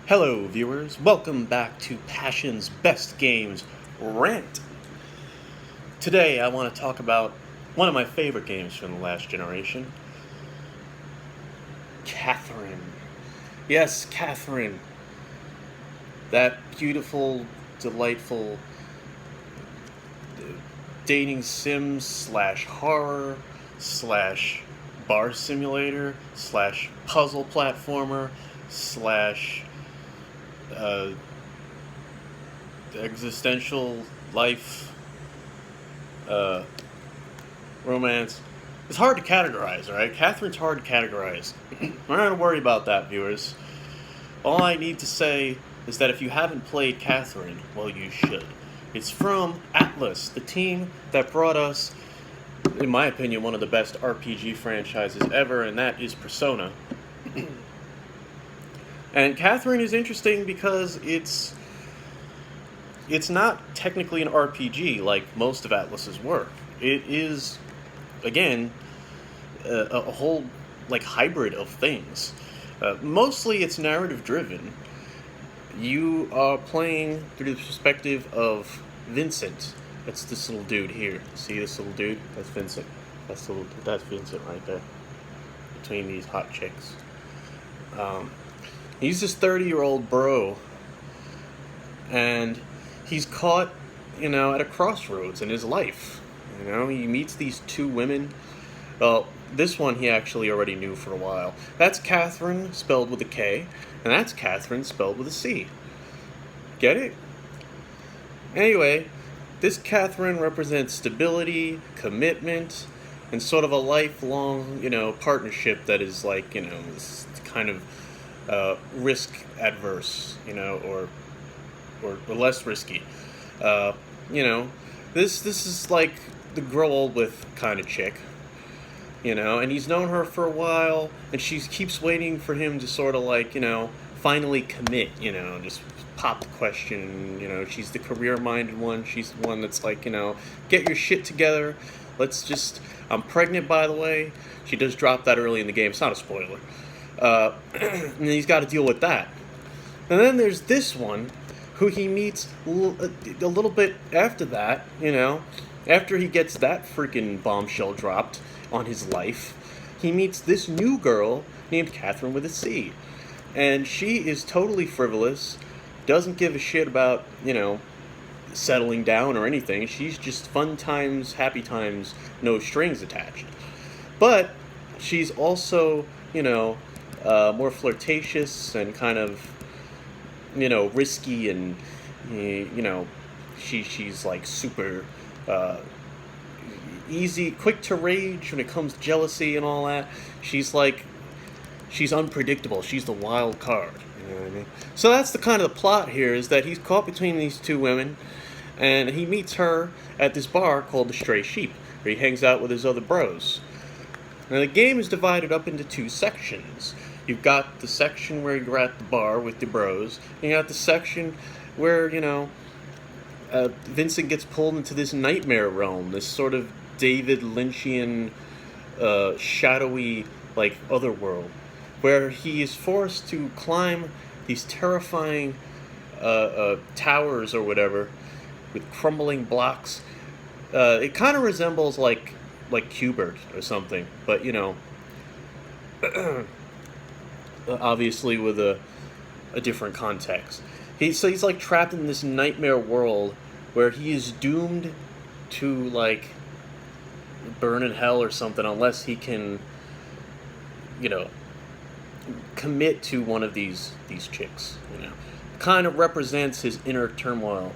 Hello, viewers. Welcome back to Passion's Best Games Rant. Today, I want to talk about one of my favorite games from the last generation, Catherine. Yes, Catherine. That beautiful, delightful dating sim slash horror slash bar simulator slash puzzle platformer slash existential life romance. It's hard to categorize, right? Catherine's hard to categorize. We're not going to worry about that, viewers. All I need to say is that if you haven't played Catherine, well, you should. It's from Atlas, the team that brought us, in my opinion, one of the best RPG franchises ever, and that is Persona. And Catherine is interesting because it's not technically an RPG like most of Atlas's work. It is, again, a whole like hybrid of things. Mostly it's narrative driven. You are playing through the perspective of Vincent. That's this little dude here. See this little dude? That's Vincent. That's Vincent right there. Between these hot chicks. He's this 30-year-old bro, and he's caught, at a crossroads in his life. He meets these two women. Well, this one he actually already knew for a while. That's Catherine, spelled with a K, and that's Catherine, spelled with a C. Get it? Anyway, this Catherine represents stability, commitment, and sort of a lifelong, partnership that is like, this kind of risk adverse, or less risky. This is like the grow old with kind of chick, and he's known her for a while, and she keeps waiting for him to sort of like, finally commit, just pop the question. She's the career-minded one. She's the one that's like, get your shit together. I'm pregnant, by the way. She does drop that early in the game. It's not a spoiler. And he's got to deal with that. And then there's this one, who he meets a little bit after that, after he gets that freaking bombshell dropped on his life, he meets this new girl named Catherine with a C. And she is totally frivolous, doesn't give a shit about, settling down or anything. She's just fun times, happy times, no strings attached. But she's also, more flirtatious and kind of, risky, and, she's like super easy, quick to rage when it comes to jealousy and all that. She's unpredictable. She's the wild card. You know what I mean? So that's the kind of the plot here, is that he's caught between these two women, and he meets her at this bar called the Stray Sheep, where he hangs out with his other bros. Now the game is divided up into two sections. You've got the section where you're at the bar with the bros, and you got the section where, Vincent gets pulled into this nightmare realm, this sort of David Lynchian, shadowy, like, otherworld, where he is forced to climb these terrifying towers or whatever with crumbling blocks. It kind of resembles like Cubert or something, but obviously with a different context. He's like trapped in this nightmare world where he is doomed to like burn in hell or something unless he can, commit to one of these chicks. Kind of represents his inner turmoil,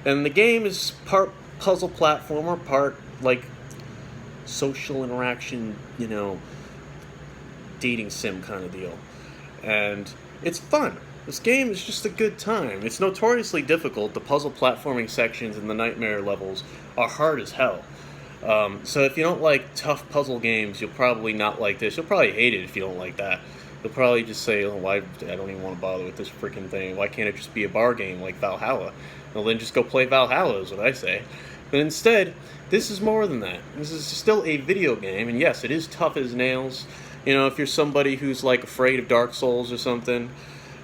and the game is part puzzle platformer, part like social interaction, dating sim kind of deal. And it's fun. This game is just a good time. It's notoriously difficult. The puzzle platforming sections and the nightmare levels are hard as hell. So if you don't like tough puzzle games, you'll probably not like this. You'll probably hate it if you don't like that. You'll probably just say, oh, why? I don't even want to bother with this freaking thing. Why can't it just be a bar game like Valhalla? Well, then just go play Valhalla is what I say. But instead, this is more than that. This is still a video game, and yes, it is tough as nails. If you're somebody who's like afraid of Dark Souls or something,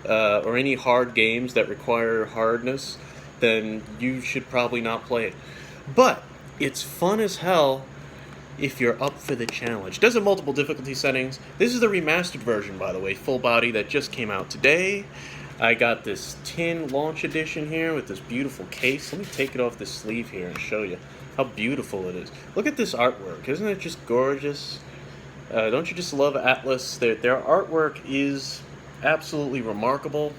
or any hard games that require hardness, then you should probably not play it. But it's fun as hell if you're up for the challenge. It does have multiple difficulty settings. This is the remastered version, by the way, full body, that just came out today. I got this tin launch edition here with this beautiful case. Let me take it off the sleeve here and show you how beautiful it is. Look at this artwork. Isn't it just gorgeous? Don't you just love Atlas? Their artwork is absolutely remarkable.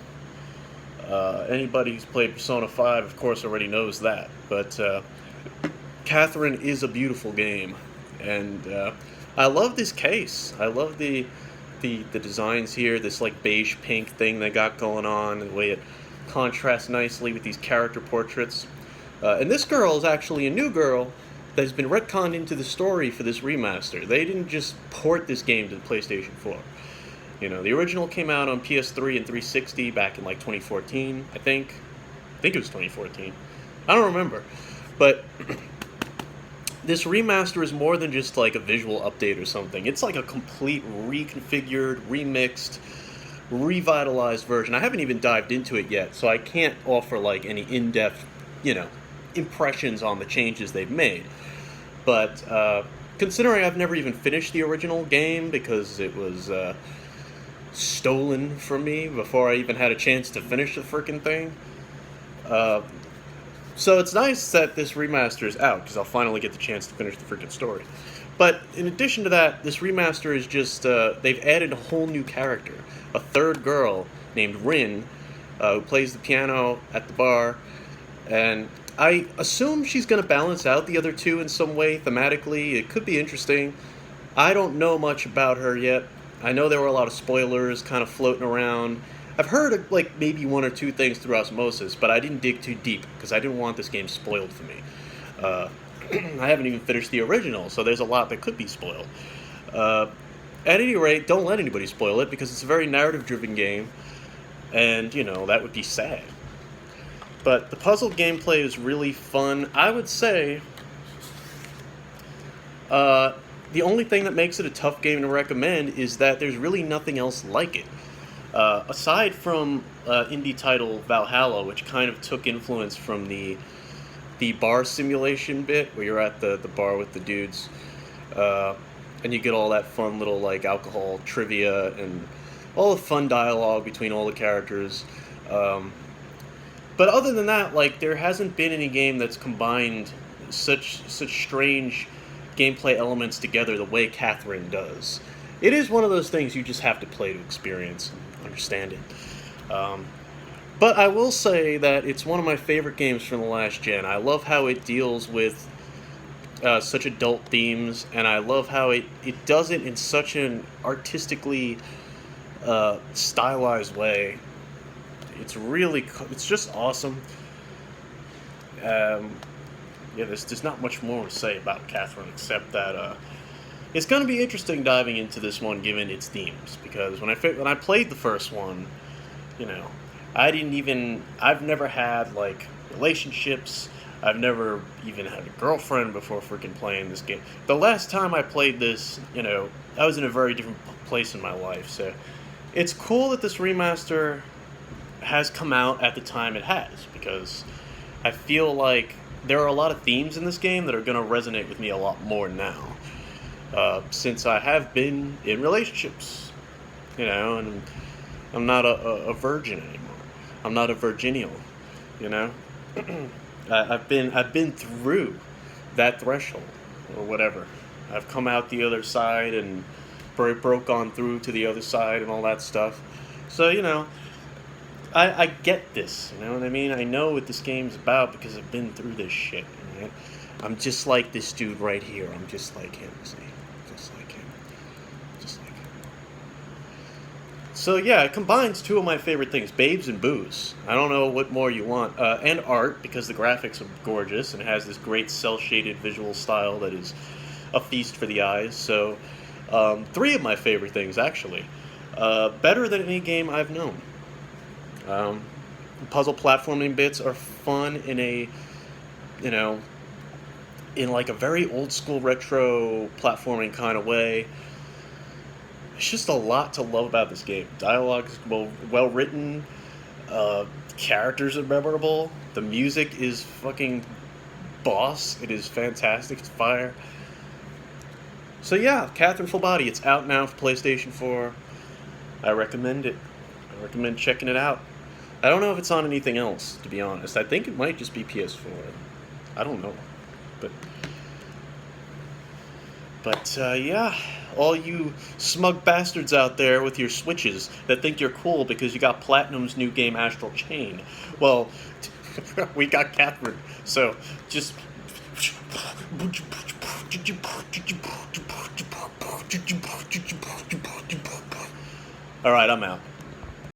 Anybody who's played Persona 5, of course, already knows that. But Catherine is a beautiful game. And I love this case. I love the designs here, this like beige pink thing they got going on, and the way it contrasts nicely with these character portraits. And this girl is actually a new girl that has been retconned into the story for this remaster. They didn't just port this game to the PlayStation 4. You know, the original came out on PS3 and 360 back in like 2014, I think. I think it was 2014. I don't remember. But this remaster is more than just like a visual update or something. It's like a complete reconfigured, remixed, revitalized version. I haven't even dived into it yet, so I can't offer like any in-depth, impressions on the changes they've made. But considering I've never even finished the original game because it was stolen from me before I even had a chance to finish the frickin' thing, so it's nice that this remaster is out, because I'll finally get the chance to finish the freaking story. But in addition to that, this remaster is just, they've added a whole new character. A third girl named Rin, who plays the piano at the bar. And I assume she's going to balance out the other two in some way, thematically. It could be interesting. I don't know much about her yet. I know there were a lot of spoilers kind of floating around. I've heard like maybe one or two things through osmosis, but I didn't dig too deep because I didn't want this game spoiled for me. I haven't even finished the original, so there's a lot that could be spoiled. At any rate, don't let anybody spoil it because it's a very narrative-driven game, and, that would be sad. But the puzzle gameplay is really fun. I would say the only thing that makes it a tough game to recommend is that there's really nothing else like it. Aside from indie title Valhalla, which kind of took influence from the bar simulation bit, where you're at the bar with the dudes, and you get all that fun little like alcohol trivia and all the fun dialogue between all the characters. But other than that, like, there hasn't been any game that's combined such strange gameplay elements together the way Catherine does. It is one of those things you just have to play to experience and understand it. But I will say that it's one of my favorite games from the last gen. I love how it deals with such adult themes, and I love how it does it in such an artistically stylized way. It's just awesome. There's not much more to say about Catherine except that it's going to be interesting diving into this one given its themes, because when I played the first one, I've never had like relationships. I've never even had a girlfriend before freaking playing this game. The last time I played this, I was in a very different place in my life. So it's cool that this remaster has come out at the time it has, because I feel like there are a lot of themes in this game that are going to resonate with me a lot more now. Since I have been in relationships, and I'm not a virgin anymore. I'm not a virginial, I've been through that threshold, or whatever. I've come out the other side and broke on through to the other side and all that stuff. So, I get this, you know what I mean? I know what this game's about because I've been through this shit, right? I'm just like this dude right here. I'm just like him, see? Just like him. Just like him. So yeah, it combines two of my favorite things, babes and booze. I don't know what more you want. And art, because the graphics are gorgeous and it has this great cel-shaded visual style that is a feast for the eyes. So, three of my favorite things, actually. Better than any game I've known. Puzzle platforming bits are fun in a, in like a very old school retro platforming kind of way. It's just a lot to love about this game. Dialogue is well written. Characters are memorable. The music is fucking boss. It is fantastic. It's fire. So yeah, Catherine Full Body. It's out now for PlayStation 4. I recommend it. I recommend checking it out. I don't know if it's on anything else, to be honest. I think it might just be PS4. I don't know. But yeah, all you smug bastards out there with your Switches that think you're cool because you got Platinum's new game Astral Chain. Well, we got Catherine, so just... Alright, I'm out.